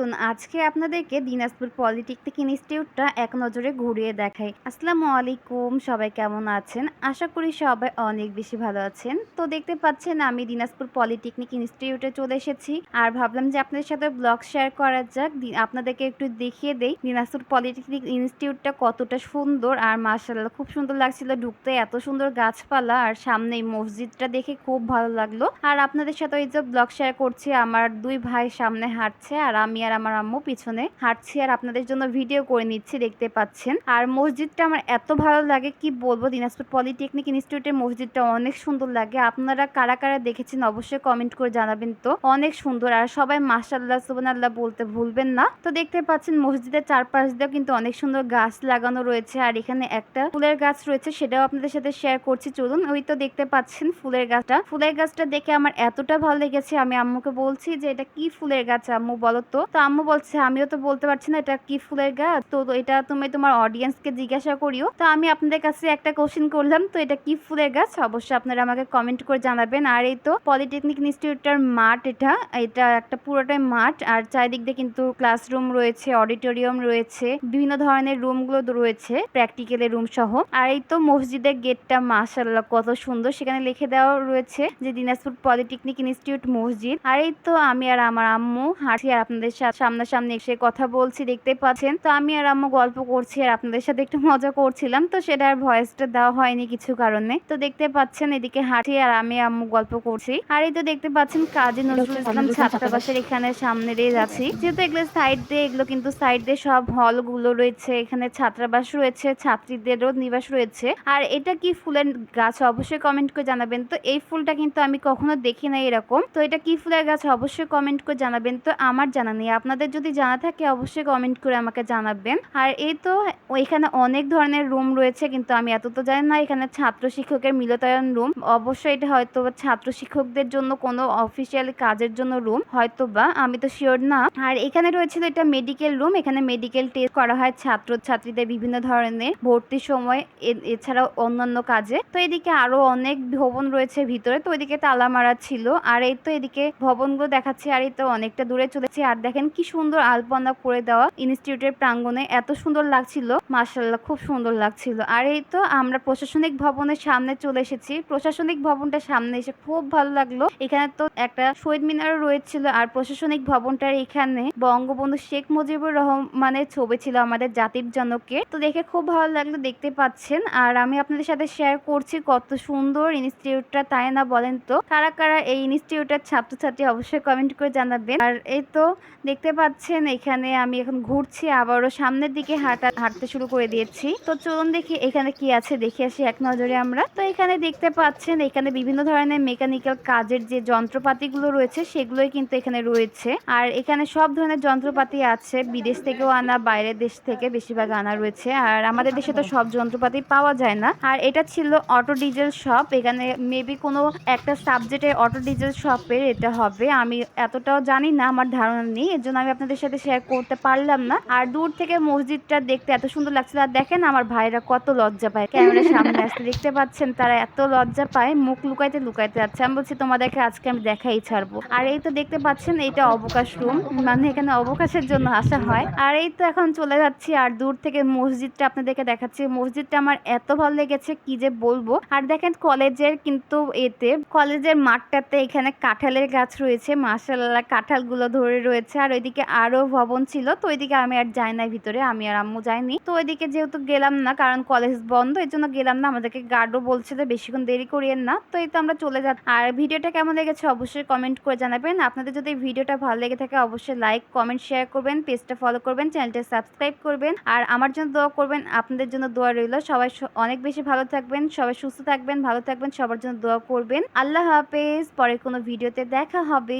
চলুন আজকে আপনাদেরকে দিনাজপুর পলিটেকনিক ইনস্টিটিউটটা এক নজরে ঘুরিয়ে দেখাই। আসসালামু আলাইকুম, সবাই কেমন আছেন? আশা করি সবাই অনেক বেশি ভালো আছেন। তো দেখতে পাচ্ছেন আমি দিনাজপুর পলিটেকনিক ইনস্টিটিউটে চলে এসেছি আর ভাবলাম যে আপনাদের সাথে ব্লগ শেয়ার করা যাক। আপনাদেরকে একটু দেখিয়ে দেই দিনাজপুর পলিটেকনিক ইনস্টিটিউটটা কতটা সুন্দর। আর মাশাআল্লাহ খুব সুন্দর লাগছিল ঢুকতে, এত সুন্দর গাছপালা আর সামনে এই মসজিদটা দেখে খুব ভালো লাগলো। আর আপনাদের সাথে এই যে ব্লগ শেয়ার করছি, আমার দুই ভাই সামনে হাঁটছে আর আমি আর আমার আম্মু পিছনে হাঁটছি আর আপনাদের জন্য ভিডিও করে নিচ্ছি, দেখতে পাচ্ছেন। আর মসজিদটা আমার এত ভালো লাগে কি বলবো, দিনাজপুর পলিটেকনিক ইনস্টিটিউটের মসজিদটা অনেক সুন্দর লাগে। আপনারা কারা কারা দেখেছেন অবশ্যই কমেন্ট করে জানাবেন। তো অনেক সুন্দর আর সবাই মাশাআল্লাহ সুবহানাল্লাহ বলতে ভুলবেন না। তো দেখতে পাচ্ছেন মসজিদের চারপাশ দিয়েও কিন্তু অনেক সুন্দর গাছ লাগানো রয়েছে আর এখানে একটা ফুলের গাছ রয়েছে, সেটাও আপনাদের সাথে শেয়ার করছি। চলুন, ওই তো দেখতে পাচ্ছেন ফুলের গাছটা দেখে আমার এতটা ভালো লেগেছে, আমি আম্মুকে বলছি যে এটা কি ফুলের গাছ আম্মু বলো তো। তো আম্মু বলছে আমিও তো বলতে পারছি না এটা কি ফুলের গাছ, তো এটা তুমি তোমার অডিয়েন্সকে জিজ্ঞাসা করিও। তো আমি আপনাদের কাছে একটা কোশ্চেন করলাম, তো এটা কি ফুলের গাছ অবশ্যই আপনারা আমাকে কমেন্ট করে জানাবেন। আর এই তো পলিটেকনিক ইনস্টিটিউটটার মাঠ, এটা একটা পুরোটাই মাঠ আর চারিদিক দিয়ে কিন্তু ক্লাসরুম রয়েছে, অডিটোরিয়াম রয়েছে, বিভিন্ন ধরনের রুমগুলো রয়েছে, প্র্যাকটিক্যালের রুম সহ। আর এই তো মসজিদের গেটটা মাশাআল্লাহ কত সুন্দর, সেখানে লিখে দেওয়া রয়েছে যে দিনাজপুর পলিটেকনিক ইনস্টিটিউট মসজিদ। আর এই তো আমি আর আমার আম্মু হাঁটছি আর আপনাদের সাথে সামনাসামনি এসে কথা বলছি, দেখতে পাচ্ছেন। তো আমি আর আম্মু গল্প করছি আর আপনাদের সাথে একটু মজা করছিলাম, তো সেটা আর ভয়েসটা দেওয়া হয়নি কিছু কারণে। তো দেখতে পাচ্ছেন এদিকে হাঁটছি আর আমি আম্মু গল্প করছি। আর এই তো দেখতে পাচ্ছেন কাজী নজরুল ইসলাম ছাত্রাবাসের এখানে সামনে দিয়ে যাচ্ছি, যেহেতু এগুলো সাইড দিয়ে সব হলগুলো রয়েছে, এখানে ছাত্রাবাস রয়েছে, ছাত্রীদেরও নিবাস রয়েছে। আর এটা কি ফুলের গাছ অবশ্যই কমেন্ট করে জানাবেন। তো এই ফুলটা কিন্তু আমি কখনো দেখি না এরকম, তো এটা কি ফুলের গাছ অবশ্যই কমেন্ট করে জানাবেন। তো আমার জানা নেই, আপনাদের যদি জানা থাকে অবশ্যই কমেন্ট করে আমাকে জানাবেন। আর এই তো এখানে অনেক ধরনের রুম রয়েছে, কিন্তু আমি এত তো জানি না। এখানে ছাত্র শিক্ষকের মিলনায়তন রুম, অবশ্যই এটা হয়তো ছাত্র শিক্ষকদের জন্য কোনো অফিসিয়াল কাজের জন্য রুম হয়তো বা, আমি তো শিওর না। আর এখানে রয়েছিল এটা মেডিকেল রুম, এখানে মেডিকেল টেস্ট করা হয় ছাত্র ছাত্রীদের বিভিন্ন ধরনের ভর্তির সময়, এছাড়াও অন্যান্য কাজে। তো এদিকে আরো অনেক ভবন রয়েছে ভিতরে, তো ওইদিকে তালা মারা ছিল। আর এই তো এদিকে ভবনগুলো দেখাচ্ছি আর এই তো অনেকটা দূরে চলেছি। আর দেখেন কি সুন্দর আলপনা করে দেওয়া ইনস্টিটিউটের প্রাঙ্গণে, এত সুন্দর লাগছিল মাশাআল্লাহ, খুব সুন্দর লাগছিল। আর এই তো আমরা প্রশাসনিক ভবনের সামনে চলে এসেছি, প্রশাসনিক ভবনটা সামনে এসে খুব ভালো লাগলো। এখানে তো একটা শহীদ মিনারও রয়েছিল আর প্রশাসনিক ভবনটার এখানে বঙ্গবন্ধু শেখ মুজিবুর রহমানের ছবি ছিল, আমাদের জাতির জনকের। তো দেখে খুব ভালো লাগলো, দেখতে পাচ্ছেন। আর আমি আপনাদের সাথে শেয়ার করছি কত সুন্দর ইনস্টিটিউটটা, তাই না বলেন? তো কারা কারা এই ইনস্টিটিউটের ছাত্রছাত্রী অবশ্যই কমেন্ট করে জানাবেন। আর এই তো দেখতে পাচ্ছেন এখানে আমি এখন ঘুরছি, আবারও সামনের দিকে হাঁটতে শুরু করে দিয়েছি। তো চলুন দেখি এখানে কি আছে, দেখে আসি এক নজরে আমরা। তো এখানে দেখতে পাচ্ছেন এখানে বিভিন্ন ধরনের মেকানিক্যাল কাজের যে যন্ত্রপাতিগুলো রয়েছে সেগুলোই কিন্তু এখানে রয়েছে। আর এখানে সব ধরনের যন্ত্রপাতি আছে, বিদেশ থেকেও আনা, বাইরের দেশ থেকে বেশিরভাগ আনা রয়েছে। আর আমাদের দেশে তো সব যন্ত্রপাতি পাওয়া যায় না। আর এটা ছিল অটো ডিজেল শপ, এখানে মেবি কোনো একটা সাবজেক্টের অটো ডিজেল শপের এটা হবে, আমি এতটাও জানি না, আমার ধারণা নেই, এর জন্য আমি আপনাদের সাথে শেয়ার করতে পারলাম না। আর দূর থেকে মসজিদটা দেখতে এত সুন্দর লাগছিল। আর দেখেন আমার ভাইরা কত লজ্জা পায় ক্যামেরার সামনে আসতে, দেখতে পাচ্ছেন তারা এত লজ্জা পায়, মুখ লুকাইতে লুকাইতে যাচ্ছে। আমি বলছি তোমাদেরকে আজকে আমি দেখাই ছাড়বো। আর এই তো দেখতে পাচ্ছেন এটা অবকাশ রুম, মানে এখানে অবকাশের জন্য আসা হয়। আর এই তো এখন চলে যাচ্ছি আর দূর থেকে মসজিদটা আপনাদেরকে দেখাচ্ছি। মসজিদটা আমার এত ভালো লেগেছে কি যে বলবো। আর দেখেন কলেজের কিন্তু কলেজের মাঠটাতে এখানে কাঁঠালের গাছ রয়েছে, মাশাআল্লাহ কাঁঠালগুলো ধরে রয়েছে। আর ওইদিকে আরো ভবন ছিল, তো ওইদিকে আমি আর যাই নাই ভিতরে, আমি আর আম্মু যাইনি। তো ওইদিকে যেহেতু গেলাম না কারণ কলেজ বন্ধ, এর জন্য গেলাম না। আমাদেরকে গার্ডও বলছিল বেশিক্ষণ দেরি করিয়েন না। তো এই তো আমরা চলে যাচ্ছি। আর ভিডিওটা কেমন লেগেছে অবশ্যই কমেন্ট করে জানাবেন। আপনাদের যদি ভিডিওটা ভালো লেগে থাকে অবশ্যই লাইক কমেন্ট শেয়ার করবেন, পেজটা ফলো করবেন, চ্যানেলটা সাবস্ক্রাইব করবেন। আর আমার জন্য দোয়া করবেন, আপনাদের জন্য দোয়া রইল। সবাই অনেক বেশি ভালো থাকবেন, সবাই সুস্থ থাকবেন, ভালো থাকবেন, সবার জন্য দোয়া করবেন। আল্লাহ হাফেজ, পরে কোনো ভিডিওতে দেখা হবে।